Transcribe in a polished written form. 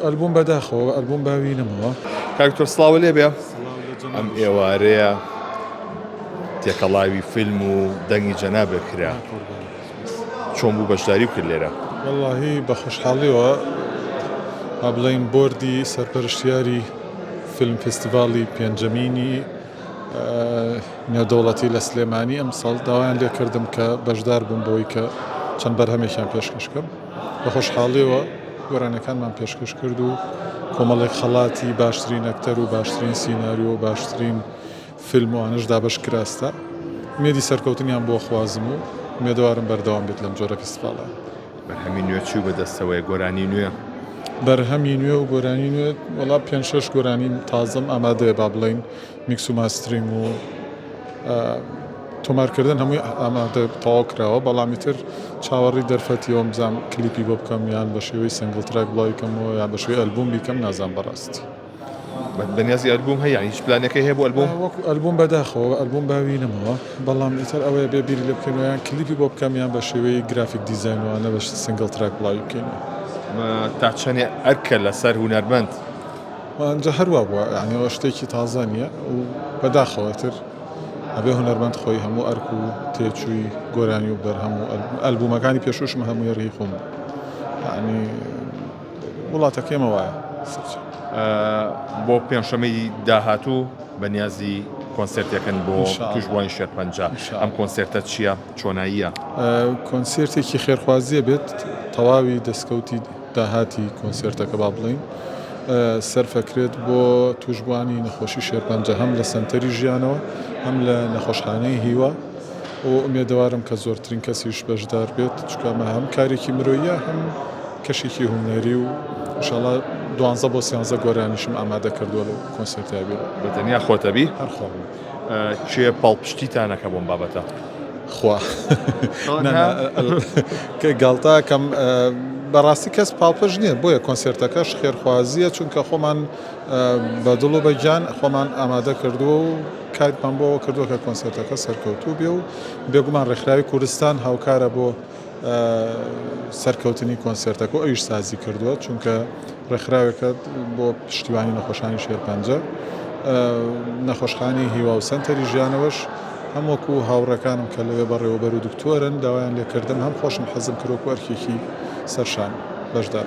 ئەلبوم بەداخەوە ئەلبوم باوینمەوە. کاکتۆر سڵاوە لێ بێ ئەم ئێوارەیە تێکەڵاوی فیلم و دەنگی جەنابێ کرا چۆن بوو بەشداری کرد لێرە؟ وەڵاهی بە خۆشحاڵیەوە با بڵێین بۆردی سەرپەرشتیاری فیلم فستیڤاڵی پێنجەمینی نێودەوڵەتی لە سلێمانی ئەم ساڵ داوایان لێ کردم کە بەشدار بووم بۆی کە چەند بەرهەمێکیان پێشکەشکەم. بە خۆشحاڵیەوە گۆرانەکانمان پێشکەش کرد و کۆمەڵێک خەڵاتی باشترین ئەکتەر و باشترین سیناریۆ و باشترین فیلم وانش دابش کراستە. مێدی سەرکەوتنیان بۆ خوازم و مێدەوارم بەردەوام بێت لەم جۆرە فستیڤاڵە. بەرهەمی نوێ چوو بەدەستەوەی گۆرانی نوێ بەرهەمی نوێ و گۆرانی نوێ وەڵا 5-6 گۆرانی تازەم ئامادەیە با بڵێین میکس و ماسترینگ و تۆمارکردن هەمووی ئامادە تەواو کراوە، بەڵامی تر چاوەڕی دەرفەتیەوە بزانم کلیپی بۆ بکەم یان بە شێوەی سنگڵ تراک بڵاوی بکەمەوە یان بە شێوەی ئەلبوم بیکەم نازانم بەڕاستی. بەنیازی ئەلبوم هەیە هیچ پلانەکەی هەیە بۆ ئەلبوم؟ وەکو ئەلبوم بەداخەوە ئەلبوم باوینمەوە، بەڵام ئیتر ئەوەیە بێ بیری لێ بکەنەوە یان کلیپی بۆ بکەم یان بە شێوەی گرافیک دیزاینەوەانە بە سنگڵ تراک بڵاوی بکەینەوە. تا چەندێ ئەرکە لەسەر هونەرمەند ئەنجا هەروە بووە یعنیەوە شتێکی تازە نییە و بەداخەوەتر ئەبێ هونەرمەند خۆی هەموو ئەرک و تێچووی گۆرانی و بەرهەم و ئەلبومەکانی پێشوشم هەمووی ڕێی خۆم یعنی وڵاتەکەمە وایە. بۆ پێنجشەمەی داهاتوو بەنیازی کۆنسرتێکن بۆ توشبوانی شێرپەنجە. ئەم کۆنسرتە چییە؟ چۆناییە؟ کۆنسرتێکی خێرخوازیە بێت تەواوی دەستکەوتی داهاتی کۆنسرتەکە با بڵین سەرفەکرێت بۆ توشبوانی نەخۆشی شێرپەنجە هەم لە سەنتەری ژیانەوە هەم لە نەخۆشخانەی هیوا و ئومێدەوارم کە زۆرترین کەسیش بەشدار بێت چکەمە هەم کارێکی مرۆیە هەم کەشێکی هونەری و انشاءالله 12 بۆ 13 گۆرانیشم ئامادە کردووە لە کۆنسرتیا بێت. بەتەنیا خۆتەبی؟ هەرخۆم. چێ پاڵپشتیتانەکە بۆم بابەتە؟ خوا گاڵتاکەم بەڕاستی کەس پاڵپەش نییە بۆیە کۆنسرتەکەش خێرخوازیە چونکە خۆمان بە دڵ و بەگیان خۆمان ئامادە کردووە و کاتمان بۆ کردووە کە کۆنسرتەکە سەرکەوتوو بێ و بێگومان ڕێکخراوی کوردستان هاوکارە بۆ سەرکەوتنی کۆنسرتەکە و ئەویش سازی کردووە چونکە ڕێکخراوێکە بۆ پشتیوانی نەخۆشانی شێرپەنجە نەخۆشخانەی هیوا و سەنتەری ژیانەوەش هەمووەکو هاوڕەکانم کە لەوێ بەڕێوەبەر و دکتۆرن داوایان لێکردن هەم خۆشم حەزم کردوە وەرکێکی سەرشان بەشدار.